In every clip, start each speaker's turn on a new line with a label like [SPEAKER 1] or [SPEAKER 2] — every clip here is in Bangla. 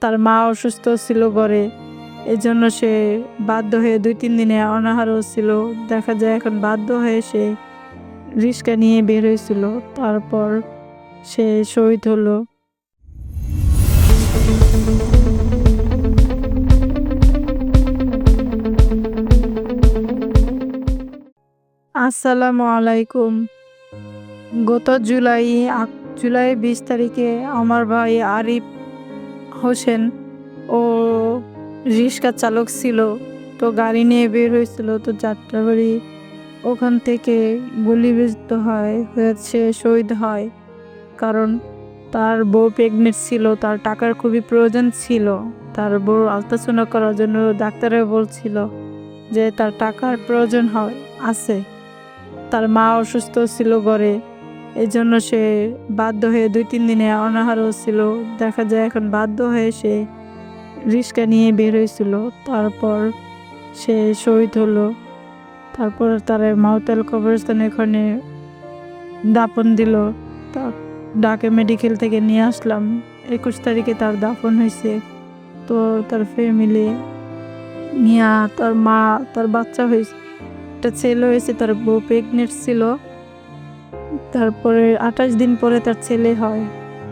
[SPEAKER 1] তার মা অসুস্থ ছিল ঘরে। এজন্য সে বাধ্য হয়ে ২-৩ দিনে অনাহারও ছিল। দেখা যায় এখন বাধ্য হয়ে সে রিক্সা নিয়ে বের হয়েছিল। তারপর সে শহীদ হলো। আসসালামু আলাইকুম। গত জুলাই ২০ তারিখে আমার ভাই আরিফ হোসেন ও রিক্সা চালক ছিল। তো গাড়ি নিয়ে বের হয়েছিল। তো যাত্রাবাড়ি ওখান থেকে গুলিবিদ্ধ হয়েছে শহীদ হয়। কারণ তার বউ প্রেগনেন্ট ছিল, তার টাকার খুবই প্রয়োজন ছিল। তার বউ আল্ট্রাসাউন্ড করার জন্য ডাক্তারে বলছিল যে তার টাকার প্রয়োজন আছে। তার মা অসুস্থ ছিল ঘরে। এজন্য সে বাধ্য হয়ে ২-৩ দিনে অনাহারও ছিল। দেখা যায় এখন বাধ্য হয়ে সে রিক্সা নিয়ে বের হয়েছিল। তারপর সে শহীদ হলো। তারপর তার মাউতাল কবরস্থানে ওখানে দাফন দিল। ঢাকা মেডিকেল থেকে নিয়ে আসলাম। ২১ তারিখে তার দাফন হয়েছে। তো তার ফ্যামিলি নিয়া, তার মা, তার বাচ্চা হয়েছে, একটা ছেলে হয়েছে, তার বউ প্রেগনেন্ট ছিল। তারপরে ২৮ দিন পরে তার ছেলে হয়।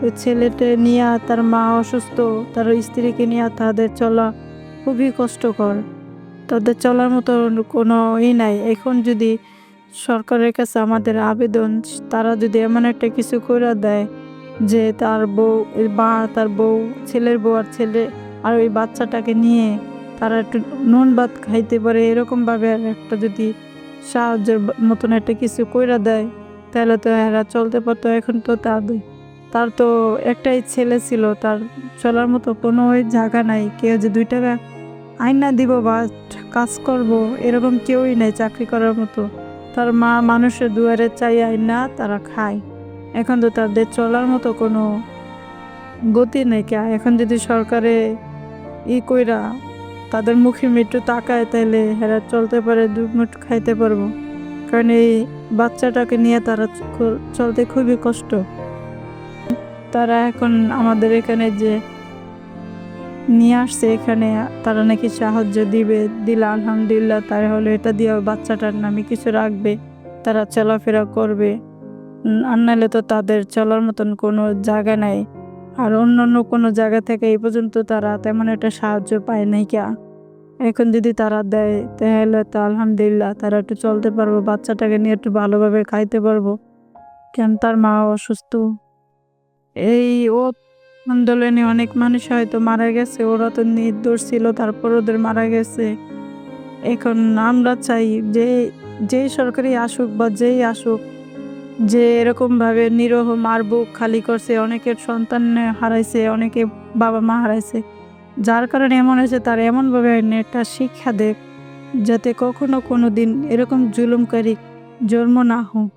[SPEAKER 1] ওই ছেলেটা নিয়ে, তার মা অসুস্থ, তার স্ত্রীকে নিয়ে তাদের চলা খুবই কষ্টকর। তাদের চলার মতো কোনো নাই। এখন যদি সরকারের কাছে আমাদের আবেদন, তারা যদি এমন একটা কিছু করে দেয় যে তার বউ, ছেলের বউ আর ছেলে আর ওই বাচ্চাটাকে নিয়ে তারা একটু নুন ভাত খাইতে পারে, এরকমভাবে একটা যদি সাহায্যের মতন একটা কিছু কইরা দেয়, তাহলে তো এরা চলতে পারতো। এখন তো তার তো একটাই ছেলে ছিল, তার চলার মতো কোনো ওই জায়গা নাই। কেউ যে ২ টাকা আইনা দিব বা কাজ করব এরকম কেউই নাই চাকরি করার মতো। তার মা মানুষের দুয়ারে চাই আইনা তারা খায়। এখন তো তাদের চলার মতো কোনো গতি নেই। এখন যদি সরকারে কইরা তাদের মুখে একটু তাকায়, তাইলে এরা চলতে পারে, দুমুঠ খাইতে পারবো। কারণ এই বাচ্চাটাকে নিয়ে তারা চলতে খুবই কষ্ট। তারা এখন আমাদের এখানে যে নিয়ে আসছে, এখানে তারা নাকি সাহায্য দিলে আলহামদুলিল্লাহ। তাহলে এটা দিয়ে বাচ্চাটার নামে কিছু রাখবে, তারা চলাফেরা করবে। আর নাহলে তো তাদের চলার মতন কোনো জায়গা নাই। আর অন্য কোনো জায়গা থেকে এই পর্যন্ত তারা তেমন একটা সাহায্য পায় নাই। এখন যদি তারা দেয় তাহলে তো আলহামদুলিল্লাহ, তারা একটু চলতে পারবো, বাচ্চাটাকে নিয়ে একটু ভালোভাবে খাইতে পারবো। তার মা অসুস্থ। এই ও আন্দোলনে অনেক মানুষ হয়তো মারা গেছে, ওরা তো নির্দোষ ছিল, তারপর ওদের মারা গেছে। এখন আমরা চাই যে যেই সরকারি আসুক বা যেই আসুক, যে এরকমভাবে নিরহ মার বুক খালি করছে, অনেকের সন্তান হারাইছে, অনেকে বাবা মা হারাইছে, যার কারণে এমন হয়েছে, তার এমনভাবে একটা শিক্ষা দেখ যাতে কখনো কোনো দিন এরকম জুলুমকারী জন্ম না হোক।